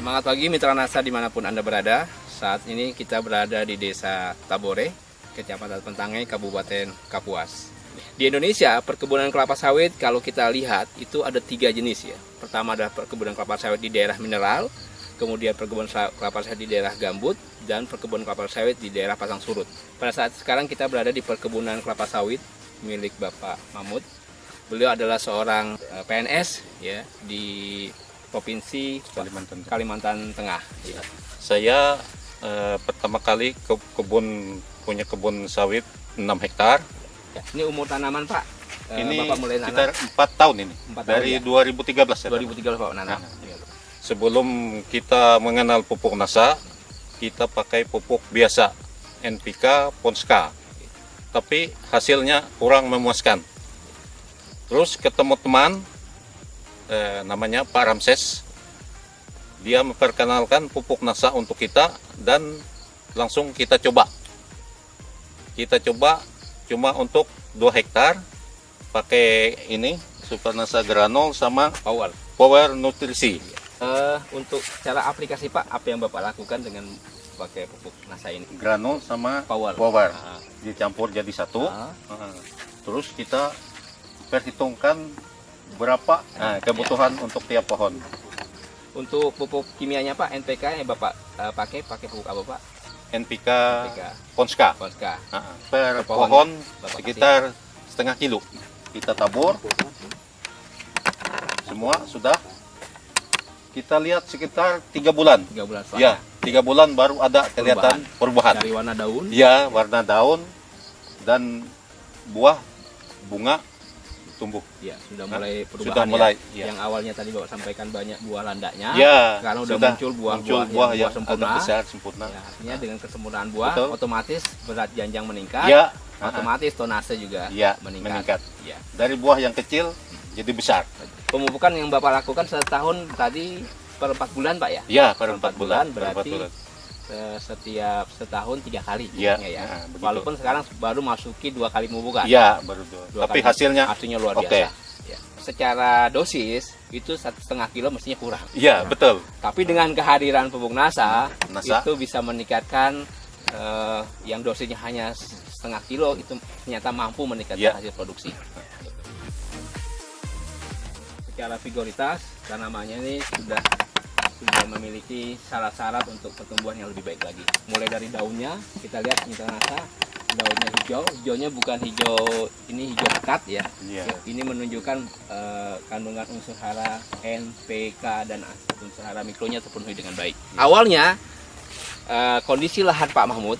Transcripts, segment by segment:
Semangat pagi mitra NASA dimanapun Anda berada. Saat ini kita berada di Desa Tabore, Kecamatan Pentangai, Kabupaten Kapuas. Di Indonesia, perkebunan kelapa sawit kalau kita lihat itu ada 3 jenis ya. Pertama adalah perkebunan kelapa sawit di daerah mineral, kemudian perkebunan kelapa sawit di daerah gambut, dan perkebunan kelapa sawit di daerah pasang surut. Pada saat sekarang kita berada di perkebunan kelapa sawit milik Bapak Mahmud. Beliau adalah seorang PNS ya di Provinsi Kalimantan Tengah. Ya. Saya pertama kali punya kebun sawit 6 hektar. Ya, ini umur tanaman Pak? Ini Bapak mulai sekitar nanam? 4 tahun ini. 4 tahun, dari ya? 2013 ya. 2013 Pak nanam. Ya. Sebelum kita mengenal pupuk NASA, kita pakai pupuk biasa, NPK, Ponska. Tapi hasilnya kurang memuaskan. Terus ketemu teman, namanya Pak Ramses. Dia memperkenalkan pupuk NASA untuk kita dan langsung kita coba. Kita coba cuma untuk 2 hektar pakai ini Super NASA Granol sama Power Nutrisi. Untuk cara aplikasi Pak, apa yang Bapak lakukan dengan pakai pupuk NASA ini? Granol sama Power. Dicampur jadi satu. Terus kita perhitungkan berapa kebutuhan untuk tiap pohon. Untuk pupuk kimianya Pak, NPK yang Bapak pakai pupuk apa Pak? NPK. Ponska. Per pohon sekitar setengah kilo. Kita tabur. Semua sudah. Kita lihat sekitar 3 bulan. 3 bulan Ya, 3 bulan baru ada kelihatan perubahan. Dari warna daun. Ya, warna daun dan buah, bunga tumbuh. Ya, sudah mulai perubahan. Sudah mulai. Ya. Yang awalnya tadi Bapak sampaikan banyak buah landaknya. Ya, sekarang sudah muncul buah yang sempurna. besar, sempurna. Ya, artinya dengan kesempurnaan buah, Betul. otomatis berat janjang meningkat. Ya, otomatis tonase juga meningkat. Ya. Dari buah yang kecil jadi besar. Pemupukan yang Bapak lakukan setahun tadi per 4 bulan Pak ya? Ya, per 4 bulan. Berarti setiap setahun 3 kali. Ya, ya. Walaupun sekarang baru masuki 2 kali pemupukan. Ya, baru 2. Tapi hasilnya luar biasa. Ya. Secara dosis itu 1,5 kilo mestinya kurang. Iya, betul. Tapi dengan kehadiran pupuk NASA itu bisa meningkatkan yang dosisnya hanya 0,5 kilo itu ternyata mampu meningkatkan hasil produksi. Secara vigoritas tanamannya ini sudah memiliki syarat-syarat untuk pertumbuhan yang lebih baik lagi. Mulai dari daunnya kita lihat mitra NASA, daunnya hijau. Hijaunya bukan hijau ini hijau pekat ya. Ini menunjukkan kandungan unsur hara N, P, K dan unsur hara mikronya terpenuhi dengan baik. Awalnya kondisi lahan Pak Mahmud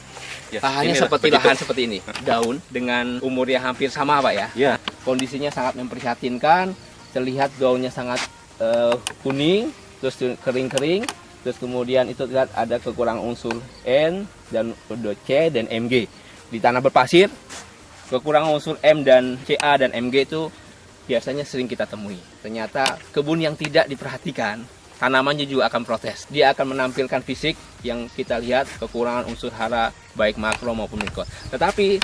lahannya lahan seperti ini, daun dengan umur yang hampir sama Pak ya. Ya. Kondisinya sangat memprihatinkan, terlihat daunnya sangat kuning, terus kering-kering, terus kemudian itu terlihat ada kekurangan unsur N dan C dan Mg. Di tanah berpasir, kekurangan unsur M dan Ca dan Mg itu biasanya sering kita temui. Ternyata kebun yang tidak diperhatikan, tanamannya juga akan protes. Dia akan menampilkan fisik yang kita lihat kekurangan unsur hara baik makro maupun mikro. Tetapi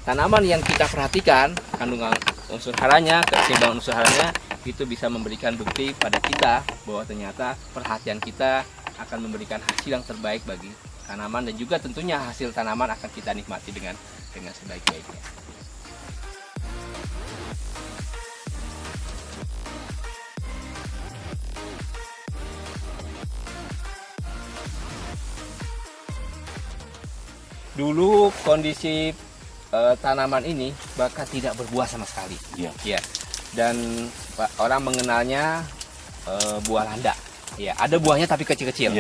tanaman yang kita perhatikan kandungan unsur haranya, keseimbangan unsur haranya itu bisa memberikan bukti pada kita bahwa ternyata perhatian kita akan memberikan hasil yang terbaik bagi tanaman dan juga tentunya hasil tanaman akan kita nikmati dengan sebaik-baiknya. Dulu kondisi tanaman ini bahkan tidak berbuah sama sekali. Ya. Dan orang mengenalnya buah landak. Ya, ada buahnya tapi kecil-kecil.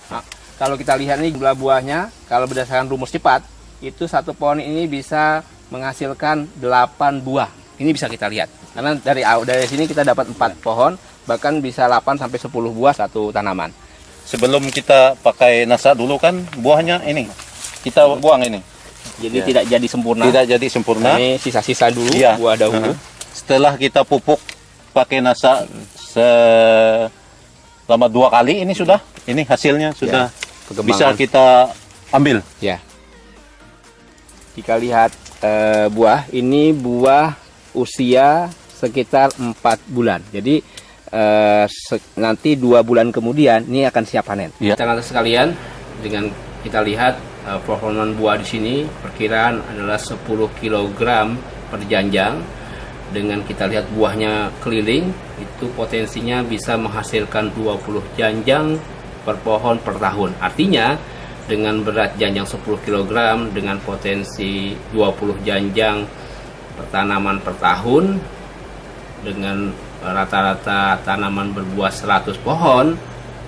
Nah, kalau kita lihat ini jumlah buahnya, kalau berdasarkan rumus cepat, itu satu pohon ini bisa menghasilkan 8 buah. Ini bisa kita lihat. Karena dari sini kita dapat 4 pohon, bahkan bisa 8 sampai 10 buah satu tanaman. Sebelum kita pakai NASA dulu kan buahnya ini. Kita buang ini. Jadi tidak jadi sempurna. Tidak jadi sempurna. Ini sisa-sisa dulu buah dahulu. Setelah kita pupuk pakai NASA selama 2 kali ini sudah. Ini hasilnya sudah bisa kita ambil. Ya. Jika lihat buah, ini buah usia sekitar 4 bulan. Jadi nanti 2 bulan kemudian ini akan siap panen. Ya. Teman-teman sekalian, dengan kita lihat performa buah di sini perkiraan adalah 10 kg per janjang. Dengan kita lihat buahnya keliling, itu potensinya bisa menghasilkan 20 janjang per pohon per tahun. Artinya dengan berat janjang 10 kg dengan potensi 20 janjang tanaman per tahun, dengan rata-rata tanaman berbuah 100 pohon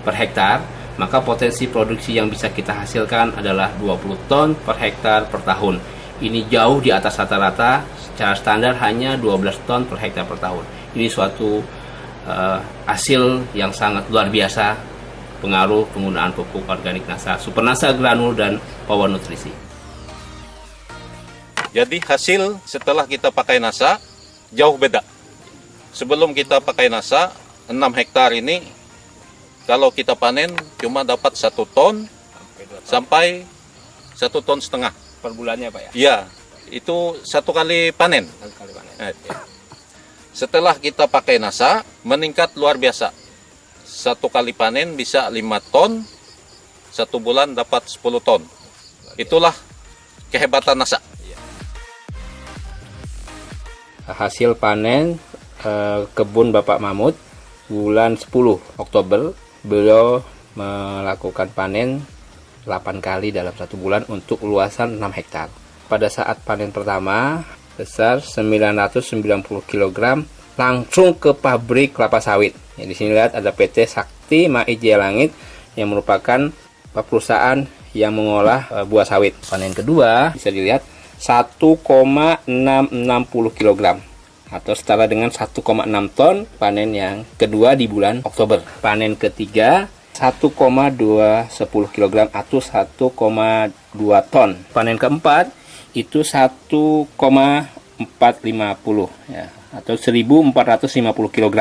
per hektar, maka potensi produksi yang bisa kita hasilkan adalah 20 ton per hektar per tahun. Ini jauh di atas rata-rata, secara standar hanya 12 ton per hektar per tahun. Ini suatu hasil yang sangat luar biasa pengaruh penggunaan pupuk organik NASA, Super NASA Granul dan Power Nutrisi. Jadi hasil setelah kita pakai NASA jauh beda. Sebelum kita pakai NASA, 6 hektar ini kalau kita panen cuma dapat 1 ton sampai 1,5 ton Per bulannya Pak ya? Iya, itu 1 kali panen. Setelah kita pakai NASA, meningkat luar biasa. 1 kali panen bisa 5 ton, 1 bulan dapat 10 ton. Itulah kehebatan NASA. Hasil panen kebun Bapak Mahmud bulan 10 Oktober, beliau melakukan panen 8 kali dalam 1 bulan untuk luasan 6 hektar. Pada saat panen pertama besar 990 kg langsung ke pabrik kelapa sawit. Ya, di sini lihat ada PT Sakti Mai Jaya Langit yang merupakan perusahaan yang mengolah buah sawit. Panen kedua bisa dilihat 1,660 kg atau setara dengan 1,6 ton panen yang kedua di bulan Oktober. Panen ketiga 1,210 kg atau 1,2 ton. Panen keempat itu 1,450 ya, atau 1.450 kg.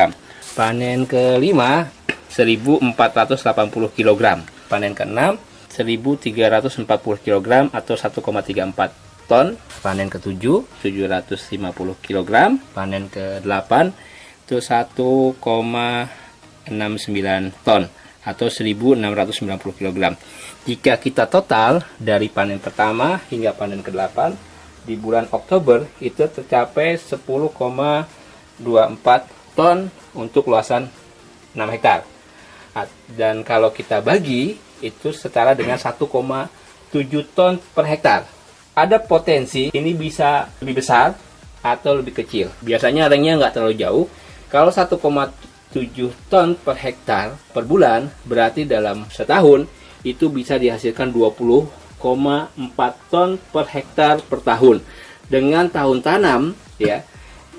Panen kelima 1.480 kg. Panen keenam 1.340 kg atau 1,34 ton. Panen ketujuh 750 kg. Panen ke-8 itu 1,69 ton atau 1.690 kg. Jika kita total dari panen pertama hingga panen ke-8 di bulan Oktober itu tercapai 10,24 ton untuk luasan 6 hektar. Dan kalau kita bagi itu setara dengan 1,7 ton per hektar. Ada potensi ini bisa lebih besar atau lebih kecil. Biasanya ringnya nggak terlalu jauh. Kalau 1,7 ton per hektar per bulan berarti dalam setahun itu bisa dihasilkan 20,4 ton per hektar per tahun. Dengan tahun tanam ya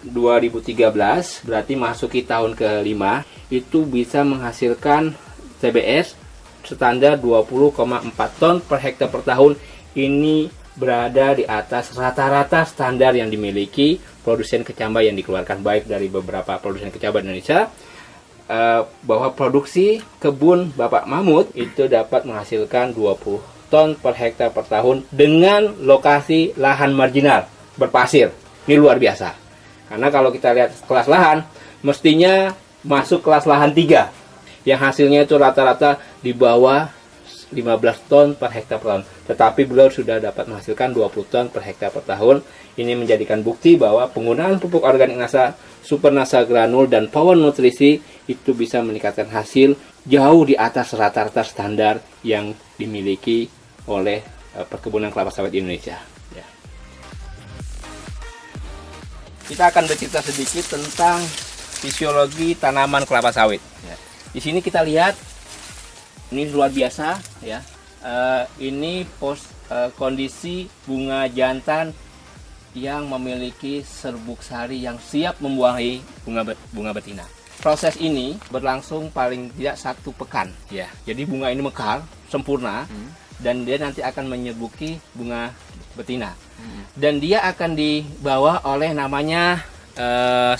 2013 berarti masuki tahun ke-5 itu bisa menghasilkan TBS standar 20,4 ton per hektar per tahun. Ini berada di atas rata-rata standar yang dimiliki produsen kecambah yang dikeluarkan baik dari beberapa produsen kecambah Indonesia, bahwa produksi kebun Bapak Mahmud itu dapat menghasilkan 20 ton per hektar per tahun dengan lokasi lahan marginal berpasir. Ini luar biasa. Karena kalau kita lihat kelas lahan, mestinya masuk kelas lahan 3 yang hasilnya itu rata-rata di bawah 15 ton per hektar per tahun. Tetapi beliau sudah dapat menghasilkan 20 ton per hektar per tahun. Ini menjadikan bukti bahwa penggunaan pupuk organik NASA, Super NASA Granul dan Power Nutrisi itu bisa meningkatkan hasil jauh di atas rata-rata standar yang dimiliki oleh perkebunan kelapa sawit Indonesia. Ya. Kita akan bercerita sedikit tentang fisiologi tanaman kelapa sawit. Ya. Di sini kita lihat ini luar biasa ya. Ini kondisi bunga jantan yang memiliki serbuk sari yang siap membuahi bunga betina. Proses ini berlangsung paling tidak 1 pekan ya. Jadi bunga ini mekar sempurna dan dia nanti akan menyerbuki bunga betina. Dan dia akan dibawa oleh namanya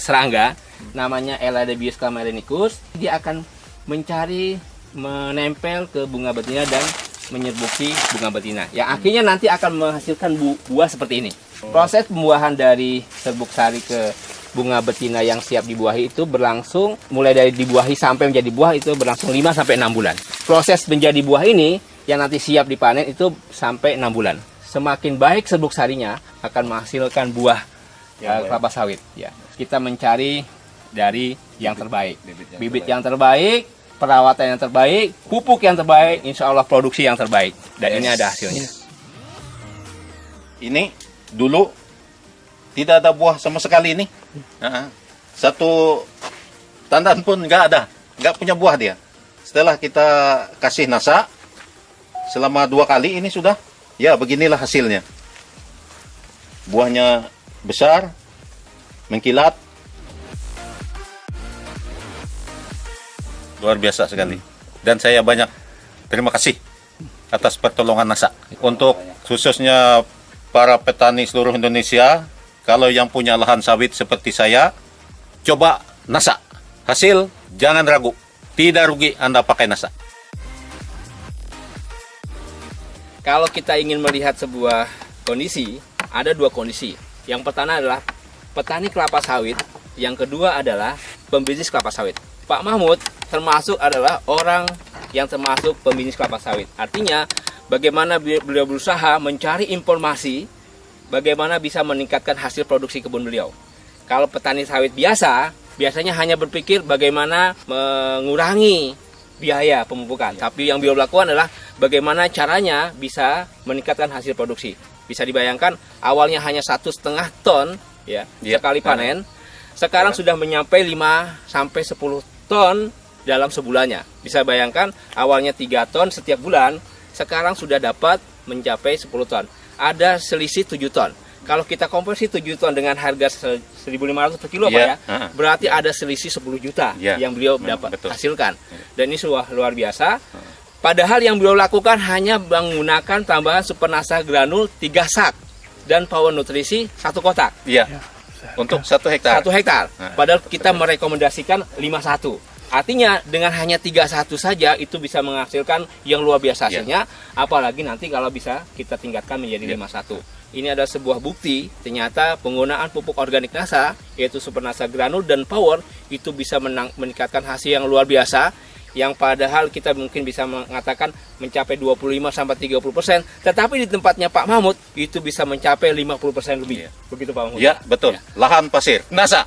serangga, namanya Eladebius camerenicus. Dia akan menempel ke bunga betina dan menyerbuki bunga betina. Yang akhirnya nanti akan menghasilkan buah seperti ini. Proses pembuahan dari serbuk sari ke bunga betina yang siap dibuahi itu berlangsung mulai dari dibuahi sampai menjadi buah itu berlangsung 5 sampai 6 bulan. Proses menjadi buah ini yang nanti siap dipanen itu sampai 6 bulan. Semakin baik serbuk sarinya akan menghasilkan buah kelapa sawit. Ya, kita mencari dari yang terbaik, bibit yang terbaik, perawatan yang terbaik, pupuk yang terbaik, insya Allah produksi yang terbaik. Dan ini ada hasilnya. Ini dulu tidak ada buah sama sekali ini. Satu tandan pun nggak ada, nggak punya buah dia. Setelah kita kasih nasa selama 2 kali ini sudah, ya beginilah hasilnya. Buahnya besar, mengkilat, luar biasa sekali. Dan saya banyak terima kasih atas pertolongan nasa. Untuk khususnya para petani seluruh Indonesia, kalau yang punya lahan sawit seperti saya, coba nasa. Hasil jangan ragu, tidak rugi Anda pakai nasa. Kalau kita ingin melihat sebuah kondisi, ada 2 kondisi. Yang pertama adalah petani kelapa sawit, yang kedua adalah pembisnis kelapa sawit. Pak Mahmud termasuk adalah orang yang termasuk pembisnis kelapa sawit. Artinya, bagaimana beliau berusaha mencari informasi, bagaimana bisa meningkatkan hasil produksi kebun beliau. Kalau petani sawit biasanya hanya berpikir bagaimana mengurangi biaya pemupukan. Tapi yang beliau lakukan adalah bagaimana caranya bisa meningkatkan hasil produksi. Bisa dibayangkan awalnya hanya 1,5 ton ya sekali panen. Sekarang sudah menyampai 5 sampai 10 ton dalam sebulannya. Bisa bayangkan awalnya 3 ton setiap bulan, sekarang sudah dapat mencapai 10 ton. Ada selisih 7 ton. Kalau kita konversi 7 ton dengan harga 1.500 per kilo Pak ya, berarti ada selisih 10 juta yang beliau dapat hasilkan. Dan ini luar biasa. Padahal yang beliau lakukan hanya menggunakan tambahan super nasa granul 3 sak dan power nutrisi 1 kotak. Untuk 1 hektar. 1 hektar. Padahal kita merekomendasikan 51. Artinya dengan hanya 31 saja itu bisa menghasilkan yang luar biasa hasilnya. Apalagi nanti kalau bisa kita tingkatkan menjadi 51. Ini adalah sebuah bukti ternyata penggunaan pupuk organik nasa yaitu super nasa granul dan power itu bisa meningkatkan hasil yang luar biasa, yang padahal kita mungkin bisa mengatakan mencapai 25-30%, tetapi di tempatnya Pak Mahmud itu bisa mencapai 50% lebih. Begitu Pak Mahmud? Ya, betul. Lahan pasir nasa.